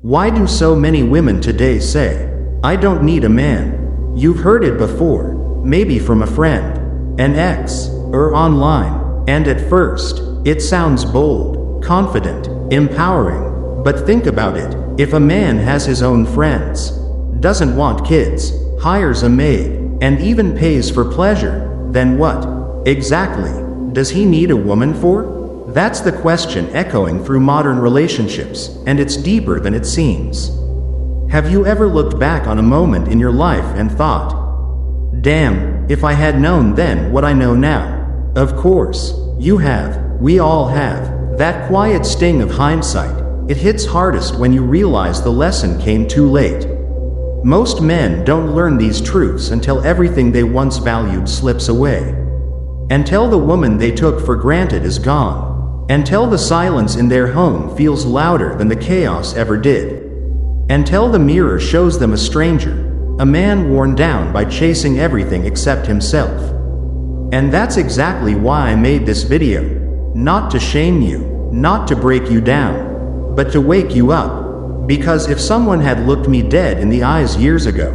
Why do so many women today say, "I don't need a man"? You've heard it before, maybe from a friend, an ex, or online, and at first, it sounds bold, confident, empowering. But think about it, if a man has his own friends, doesn't want kids, hires a maid, and even pays for pleasure, then what, exactly, does he need a woman for? That's the question echoing through modern relationships, and it's deeper than it seems. Have you ever looked back on a moment in your life and thought, "Damn, if I had known then what I know now"? Of course, you have, we all have, that quiet sting of hindsight. It hits hardest when you realize the lesson came too late. Most men don't learn these truths until everything they once valued slips away. Until the woman they took for granted is gone. Until the silence in their home feels louder than the chaos ever did. Until the mirror shows them a stranger, a man worn down by chasing everything except himself. And that's exactly why I made this video. Not to shame you, not to break you down, but to wake you up. Because if someone had looked me dead in the eyes years ago,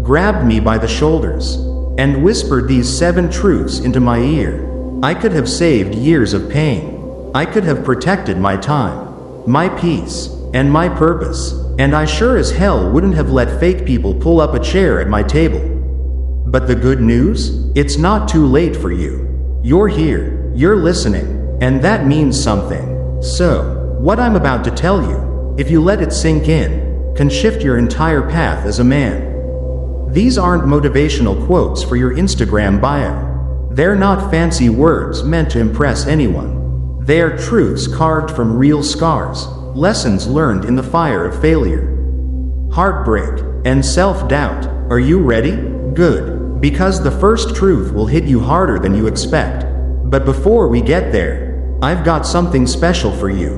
grabbed me by the shoulders, and whispered these 7 truths into my ear, I could have saved years of pain. I could have protected my time, my peace, and my purpose, and I sure as hell wouldn't have let fake people pull up a chair at my table. But the good news? It's not too late for you. You're here, you're listening, and that means something. So, what I'm about to tell you, if you let it sink in, can shift your entire path as a man. These aren't motivational quotes for your Instagram bio. They're not fancy words meant to impress anyone. They are truths carved from real scars, lessons learned in the fire of failure, heartbreak, and self-doubt. Are you ready? Good. Because the first truth will hit you harder than you expect. But before we get there, I've got something special for you.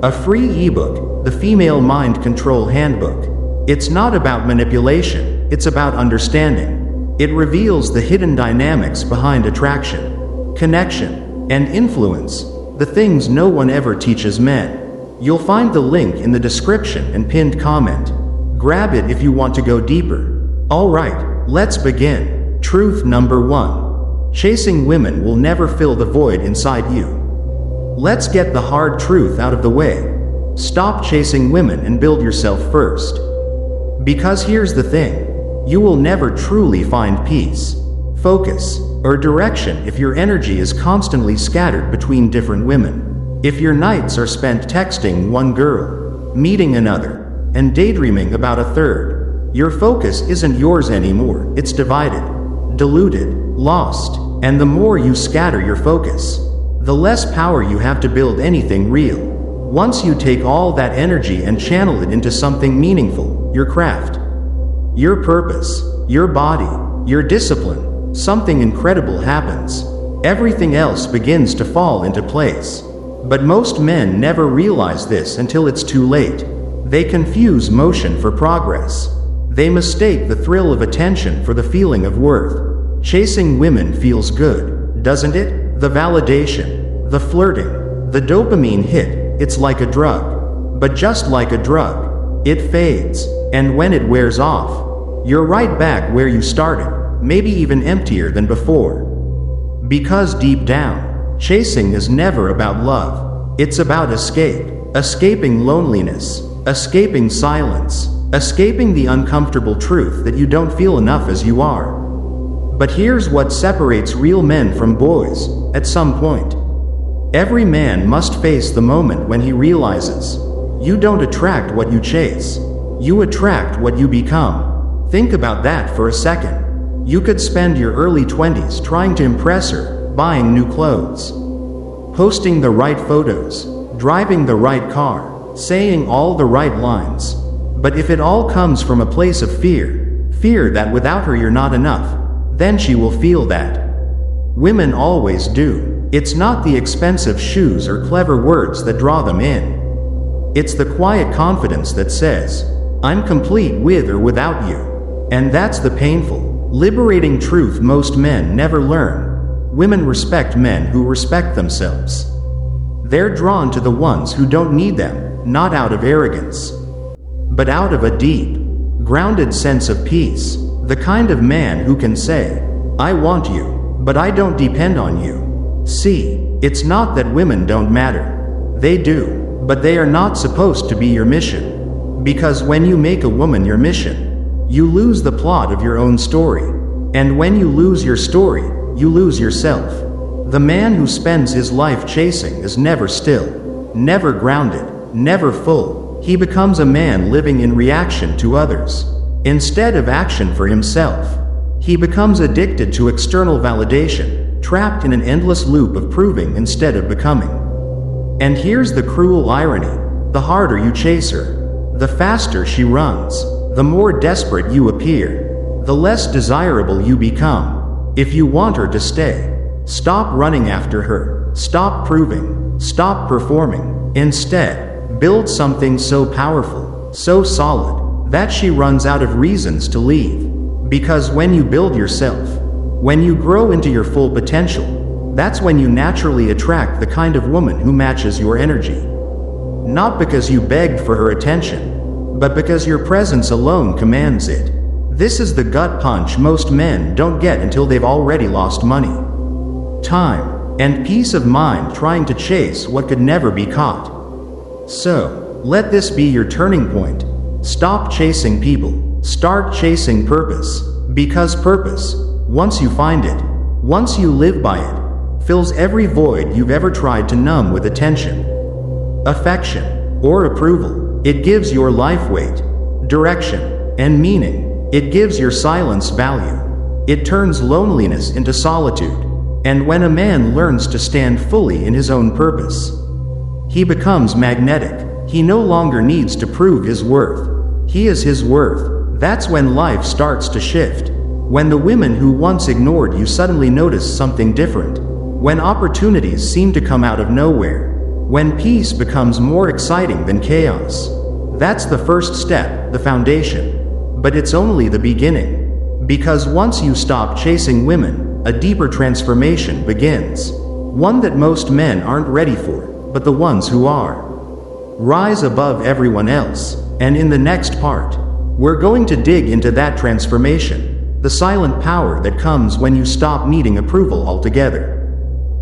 A free ebook, The Female Mind Control Handbook. It's not about manipulation, it's about understanding. It reveals the hidden dynamics behind attraction, connection, and influence. The things no one ever teaches men. You'll find the link in the description and pinned comment. Grab it if you want to go deeper. Alright, let's begin. Truth number 1. Chasing women will never fill the void inside you. Let's get the hard truth out of the way. Stop chasing women and build yourself first. Because here's the thing. You will never truly find peace, focus, or direction if your energy is constantly scattered between different women. If your nights are spent texting one girl, meeting another, and daydreaming about a third, your focus isn't yours anymore. It's divided, diluted, lost, and the more you scatter your focus, the less power you have to build anything real. Once you take all that energy and channel it into something meaningful, your craft, your purpose, your body, your discipline, something incredible happens. Everything else begins to fall into place. But most men never realize this until it's too late. They confuse motion for progress. They mistake the thrill of attention for the feeling of worth. Chasing women feels good, doesn't it? The validation, the flirting, the dopamine hit, it's like a drug. But just like a drug, it fades, and when it wears off, you're right back where you started. Maybe even emptier than before. Because deep down, chasing is never about love. It's about escape. Escaping loneliness. Escaping silence. Escaping the uncomfortable truth that you don't feel enough as you are. But here's what separates real men from boys, at some point. Every man must face the moment when he realizes, you don't attract what you chase. You attract what you become. Think about that for a second. You could spend your early 20s trying to impress her, buying new clothes, posting the right photos, driving the right car, saying all the right lines. But if it all comes from a place of fear that without her you're not enough, then she will feel that. Women always do. It's not the expensive shoes or clever words that draw them in. It's the quiet confidence that says, I'm complete with or without you. And that's the painful, liberating truth most men never learn. Women respect men who respect themselves. They're drawn to the ones who don't need them, not out of arrogance, but out of a deep, grounded sense of peace. The kind of man who can say, "I want you, but I don't depend on you." See, it's not that women don't matter. They do, but they are not supposed to be your mission. Because when you make a woman your mission, you lose the plot of your own story. And when you lose your story, you lose yourself. The man who spends his life chasing is never still, never grounded, never full. He becomes a man living in reaction to others, instead of action for himself. He becomes addicted to external validation, trapped in an endless loop of proving instead of becoming. And here's the cruel irony: the harder you chase her, the faster she runs, the more desperate you appear, the less desirable you become. If you want her to stay, stop running after her, stop proving, stop performing. Instead, build something so powerful, so solid, that she runs out of reasons to leave. Because when you build yourself, when you grow into your full potential, that's when you naturally attract the kind of woman who matches your energy. Not because you begged for her attention, but because your presence alone commands it. This is the gut punch most men don't get until they've already lost money, time, and peace of mind trying to chase what could never be caught. So, let this be your turning point. Stop chasing people. Start chasing purpose. Because purpose, once you find it, once you live by it, fills every void you've ever tried to numb with attention, affection, or approval. It gives your life weight, direction, and meaning. It gives your silence value. It turns loneliness into solitude. And when a man learns to stand fully in his own purpose, he becomes magnetic. He no longer needs to prove his worth. He is his worth. That's when life starts to shift. When the women who once ignored you suddenly notice something different. When opportunities seem to come out of nowhere. When peace becomes more exciting than chaos. That's the first step, the foundation. But it's only the beginning. Because once you stop chasing women, a deeper transformation begins. One that most men aren't ready for, but the ones who are. Rise above everyone else. And in the next part, we're going to dig into that transformation, the silent power that comes when you stop needing approval altogether.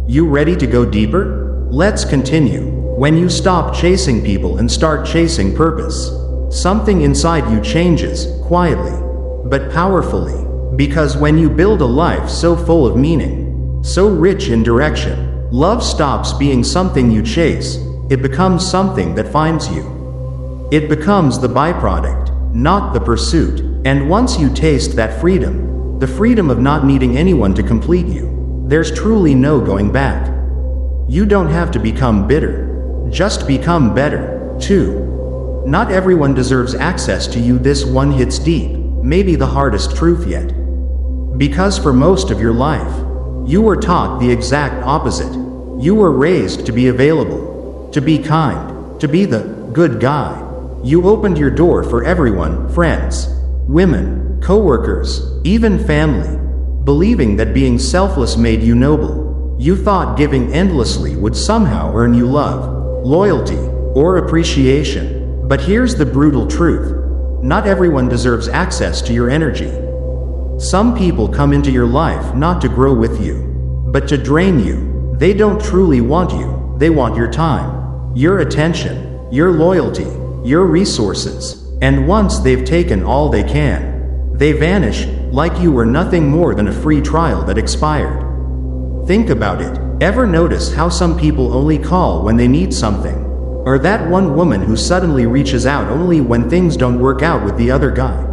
You ready to go deeper? Let's continue. When you stop chasing people and start chasing purpose, something inside you changes, quietly, but powerfully. Because when you build a life so full of meaning, so rich in direction, love stops being something you chase. It becomes something that finds you. It becomes the byproduct, not the pursuit. And once you taste that freedom, the freedom of not needing anyone to complete you, there's truly no going back. You don't have to become bitter. Just become better, too. Not everyone deserves access to you. This one hits deep, maybe the hardest truth yet. Because for most of your life, you were taught the exact opposite. You were raised to be available, to be kind, to be the good guy. You opened your door for everyone, friends, women, co-workers, even family, believing that being selfless made you noble. You thought giving endlessly would somehow earn you love, loyalty, or appreciation. But here's the brutal truth. Not everyone deserves access to your energy. Some people come into your life not to grow with you, but to drain you. They don't truly want you. They want your time, your attention, your loyalty, your resources. And once they've taken all they can, they vanish, like you were nothing more than a free trial that expired. Think about it. Ever notice how some people only call when they need something? Or that one woman who suddenly reaches out only when things don't work out with the other guy?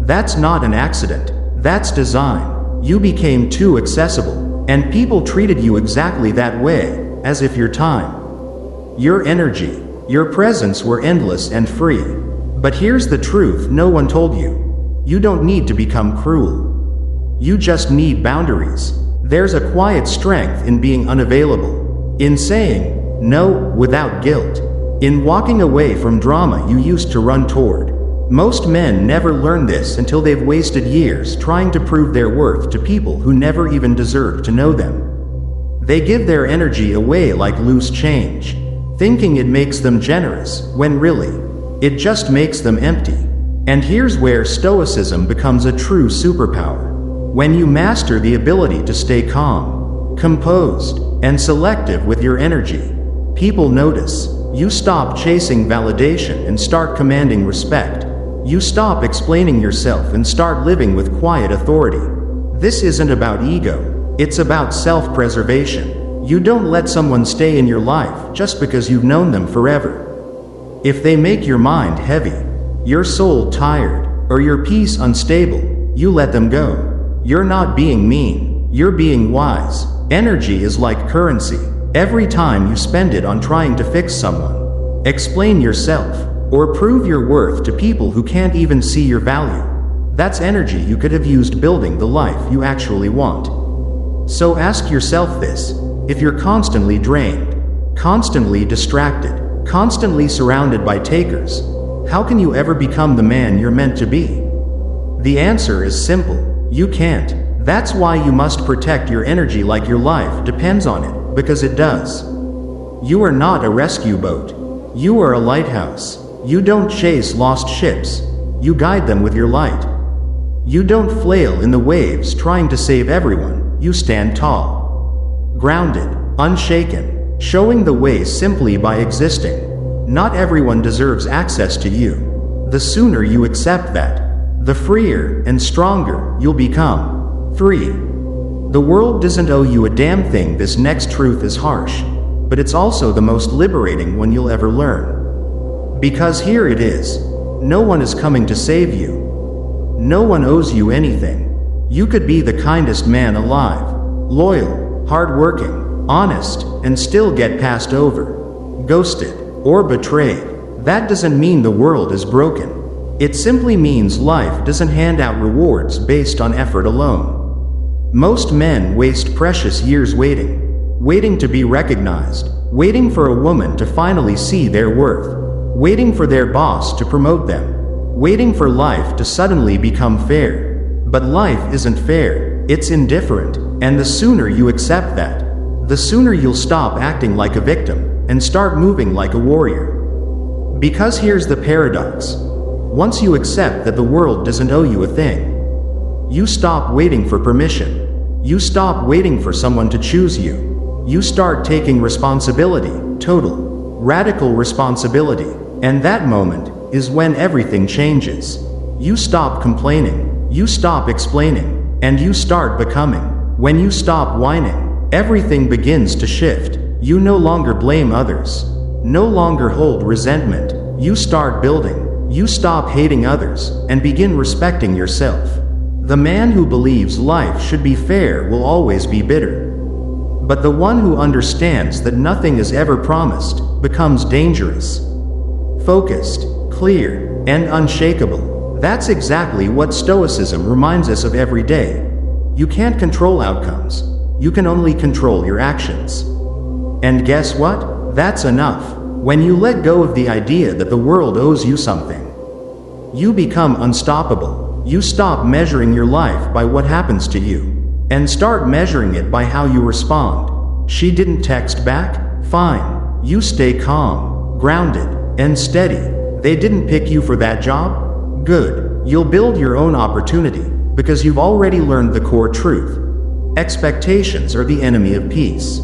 That's not an accident. That's design. You became too accessible, and people treated you exactly that way, as if your time, your energy, your presence were endless and free. But here's the truth no one told you. You don't need to become cruel. You just need boundaries. There's a quiet strength in being unavailable, in saying no without guilt, in walking away from drama you used to run toward. Most men never learn this until they've wasted years trying to prove their worth to people who never even deserve to know them. They give their energy away like loose change, thinking it makes them generous, when really, It just makes them empty. And here's where Stoicism becomes a true superpower. When you master the ability to stay calm, composed, and selective with your energy, people notice. You stop chasing validation and start commanding respect. You stop explaining yourself and start living with quiet authority. This isn't about ego, it's about self-preservation. You don't let someone stay in your life just because you've known them forever. If they make your mind heavy, your soul tired, or your peace unstable, you let them go. You're not being mean, you're being wise. Energy is like currency. Every time you spend it on trying to fix someone, explain yourself, or prove your worth to people who can't even see your value, that's energy you could have used building the life you actually want. So ask yourself this: if you're constantly drained, constantly distracted, constantly surrounded by takers, how can you ever become the man you're meant to be? The answer is simple: you can't. That's why you must protect your energy like your life depends on it, because it does. You are not a rescue boat. You are a lighthouse. You don't chase lost ships. You guide them with your light. You don't flail in the waves trying to save everyone. You stand tall, grounded, unshaken, showing the way simply by existing. Not everyone deserves access to you. The sooner you accept that, the freer and stronger you'll become. 3. The world doesn't owe you a damn thing. This next truth is harsh, but it's also the most liberating one you'll ever learn. Because here it is: no one is coming to save you. No one owes you anything. You could be the kindest man alive, loyal, hardworking, honest, and still get passed over, ghosted, or betrayed. That doesn't mean the world is broken. It simply means life doesn't hand out rewards based on effort alone. Most men waste precious years waiting to be recognized, waiting for a woman to finally see their worth, waiting for their boss to promote them, waiting for life to suddenly become fair. But life isn't fair, it's indifferent, and the sooner you accept that, the sooner you'll stop acting like a victim and start moving like a warrior. Because here's the paradox: once you accept that the world doesn't owe you a thing, you stop waiting for permission. You stop waiting for someone to choose you. You start taking responsibility, total, radical responsibility. And that moment is when everything changes. You stop complaining, you stop explaining, and you start becoming. When you stop whining, everything begins to shift. You no longer blame others, no longer hold resentment. You start building. You stop hating others and begin respecting yourself. The man who believes life should be fair will always be bitter. But the one who understands that nothing is ever promised becomes dangerous, focused, clear, and unshakable. That's exactly what Stoicism reminds us of every day. You can't control outcomes. You can only control your actions. And guess what? That's enough. When you let go of the idea that the world owes you something, you become unstoppable. You stop measuring your life by what happens to you, and start measuring it by how you respond. She didn't text back? Fine. You stay calm, grounded, and steady. They didn't pick you for that job? Good. You'll build your own opportunity, because you've already learned the core truth. Expectations are the enemy of peace.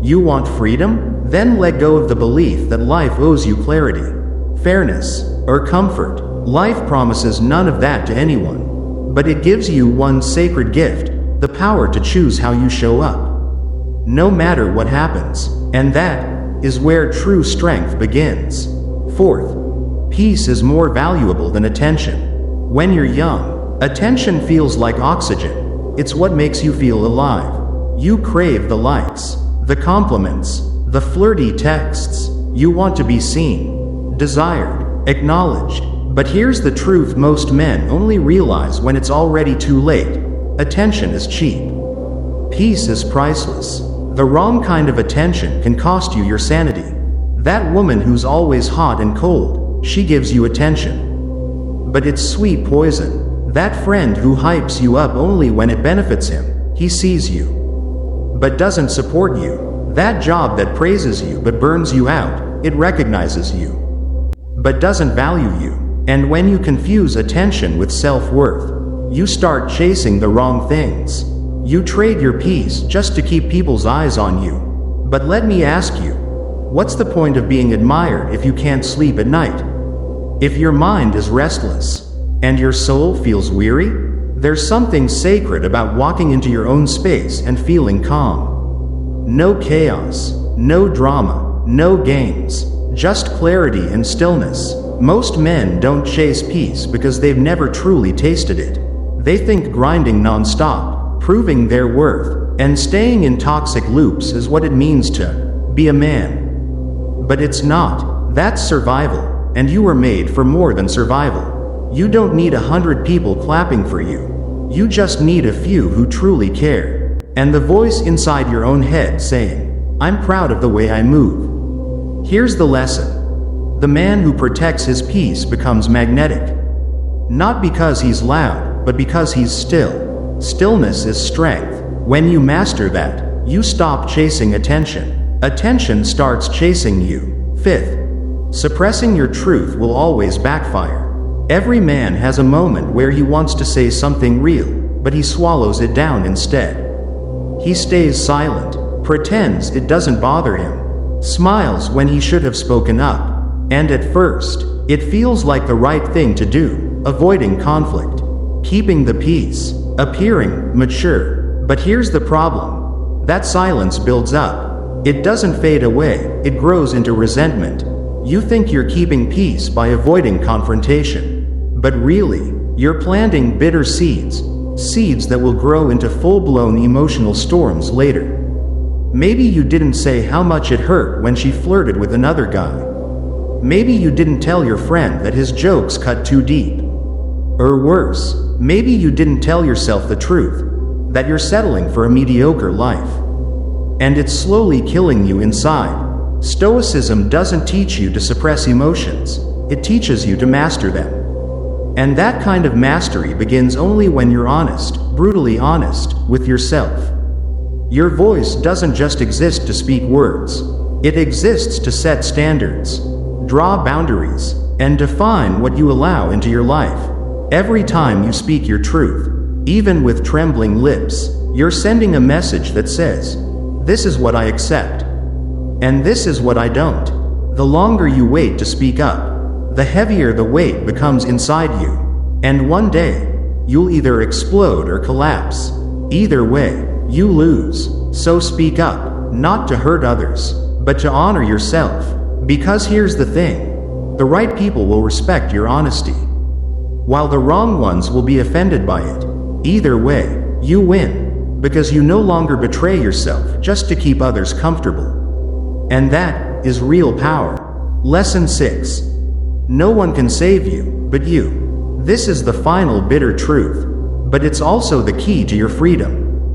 You want freedom? Then let go of the belief that life owes you clarity, fairness, or comfort. Life promises none of that to anyone, but it gives you one sacred gift: the power to choose how you show up, no matter what happens. And that is where true strength begins. 4th, peace is more valuable than attention. When you're young, attention feels like oxygen. It's what makes you feel alive. You crave the likes, the compliments, the flirty texts. You want to be seen, desired, acknowledged. But here's the truth most men only realize when it's already too late: attention is cheap. Peace is priceless. The wrong kind of attention can cost you your sanity. That woman who's always hot and cold, she gives you attention, but it's sweet poison. That friend who hypes you up only when it benefits him, he sees you, but doesn't support you. That job that praises you but burns you out, it recognizes you. but doesn't value you. And when you confuse attention with self-worth, you start chasing the wrong things. You trade your peace just to keep people's eyes on you. But let me ask you, what's the point of being admired if you can't sleep at night? If your mind is restless, and your soul feels weary, there's something sacred about walking into your own space and feeling calm. No chaos, no drama, no games, just clarity and stillness. Most men don't chase peace because they've never truly tasted it. They think grinding non-stop, proving their worth, and staying in toxic loops is what it means to be a man. But it's not. That's survival, and you were made for more than survival. You don't need 100 people clapping for you. You just need a few who truly care. And the voice inside your own head saying, "I'm proud of the way I move." Here's the lesson. The man who protects his peace becomes magnetic. Not because he's loud, but because he's still. Stillness is strength. When you master that, you stop chasing attention. Attention starts chasing you. Fifth, suppressing your truth will always backfire. Every man has a moment where he wants to say something real, but he swallows it down instead. He stays silent, pretends it doesn't bother him, smiles when he should have spoken up. And at first, it feels like the right thing to do, avoiding conflict, keeping the peace, appearing mature. But here's the problem. That silence builds up. It doesn't fade away, it grows into resentment. You think you're keeping peace by avoiding confrontation. But really, you're planting bitter seeds, seeds that will grow into full-blown emotional storms later. Maybe you didn't say how much it hurt when she flirted with another guy. Maybe you didn't tell your friend that his jokes cut too deep. Or worse, maybe you didn't tell yourself the truth, that you're settling for a mediocre life. And it's slowly killing you inside. Stoicism doesn't teach you to suppress emotions, it teaches you to master them. And that kind of mastery begins only when you're honest, brutally honest, with yourself. Your voice doesn't just exist to speak words, it exists to set standards, draw boundaries, and define what you allow into your life. Every time you speak your truth, even with trembling lips, you're sending a message that says, "This is what I accept, and this is what I don't." The longer you wait to speak up, the heavier the weight becomes inside you. And one day, you'll either explode or collapse. Either way, you lose. So speak up, not to hurt others, but to honor yourself. Because here's the thing, the right people will respect your honesty, while the wrong ones will be offended by it. Either way, you win, because you no longer betray yourself just to keep others comfortable. And that is real power. Lesson 6. No one can save you, but you. This is the final bitter truth, but it's also the key to your freedom.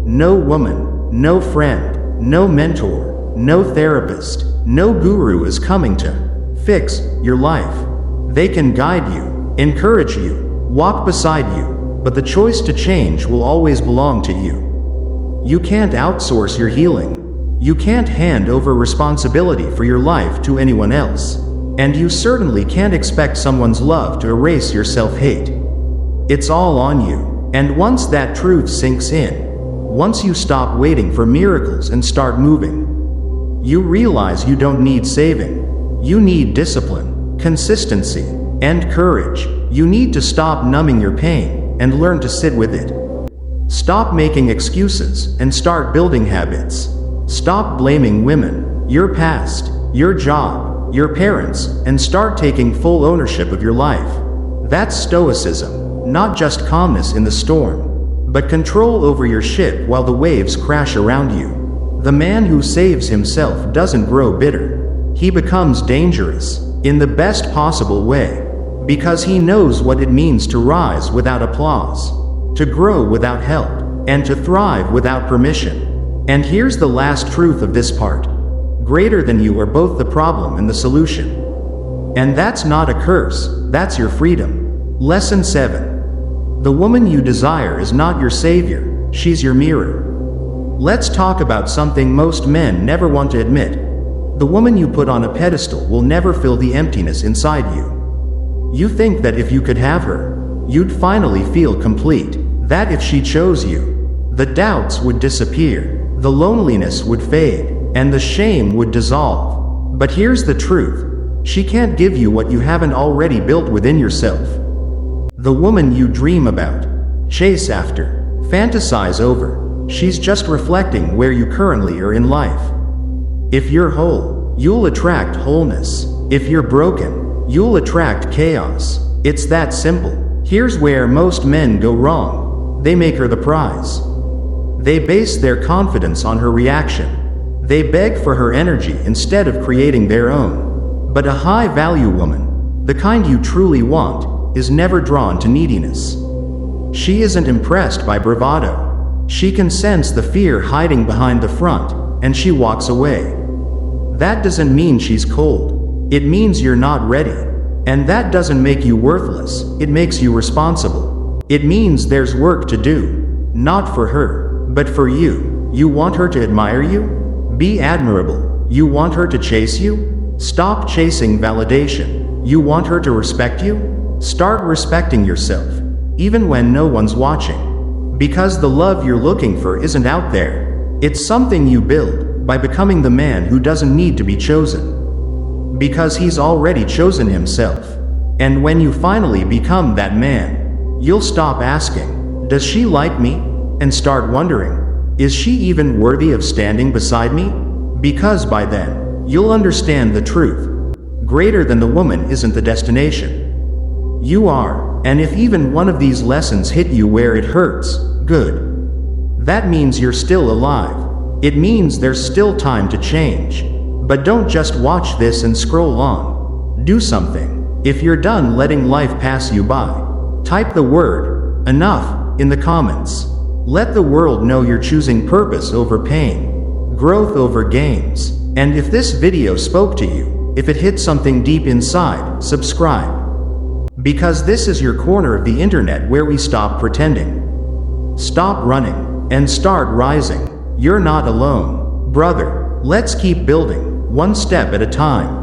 No woman, no friend, no mentor, no therapist, no guru is coming to fix your life. They can guide you, encourage you, walk beside you, but the choice to change will always belong to you. You can't outsource your healing. You can't hand over responsibility for your life to anyone else. And you certainly can't expect someone's love to erase your self-hate. It's all on you. And once that truth sinks in, once you stop waiting for miracles and start moving, you realize you don't need saving. You need discipline, consistency, and courage. You need to stop numbing your pain and learn to sit with it. Stop making excuses and start building habits. Stop blaming women, your past, your job, your parents, and start taking full ownership of your life. That's Stoicism, not just calmness in the storm, but control over your ship while the waves crash around you. The man who saves himself doesn't grow bitter. He becomes dangerous, in the best possible way, because he knows what it means to rise without applause, to grow without help, and to thrive without permission. And here's the last truth of this part. Greater than you are both the problem and the solution. And that's not a curse, that's your freedom. Lesson 7. The woman you desire is not your savior, she's your mirror. Let's talk about something most men never want to admit. The woman you put on a pedestal will never fill the emptiness inside you. You think that if you could have her, you'd finally feel complete. That if she chose you, the doubts would disappear, the loneliness would fade, and the shame would dissolve. But here's the truth. She can't give you what you haven't already built within yourself. The woman you dream about, chase after, fantasize over, she's just reflecting where you currently are in life. If you're whole, you'll attract wholeness. If you're broken, you'll attract chaos. It's that simple. Here's where most men go wrong. They make her the prize. They base their confidence on her reaction. They beg for her energy instead of creating their own. But a high-value woman, the kind you truly want, is never drawn to neediness. She isn't impressed by bravado. She can sense the fear hiding behind the front, and she walks away. That doesn't mean she's cold. It means you're not ready. And that doesn't make you worthless, it makes you responsible. It means there's work to do. Not for her, but for you. You want her to admire you? Be admirable. You want her to chase you? Stop chasing validation. You want her to respect you? Start respecting yourself, even when no one's watching. Because the love you're looking for isn't out there. It's something you build by becoming the man who doesn't need to be chosen. Because he's already chosen himself. And when you finally become that man, you'll stop asking, "Does she like me?" and start wondering, "Is she even worthy of standing beside me?" Because by then, you'll understand the truth. Greater than the woman isn't the destination. You are, and if even one of these lessons hit you where it hurts, good. That means you're still alive. It means there's still time to change. But don't just watch this and scroll on. Do something. If you're done letting life pass you by, type the word, "enough," in the comments. Let the world know you're choosing purpose over pain, growth over games. And if this video spoke to you, if it hit something deep inside, subscribe. Because this is your corner of the internet where we stop pretending. Stop running, and start rising. You're not alone. Brother, let's keep building, one step at a time.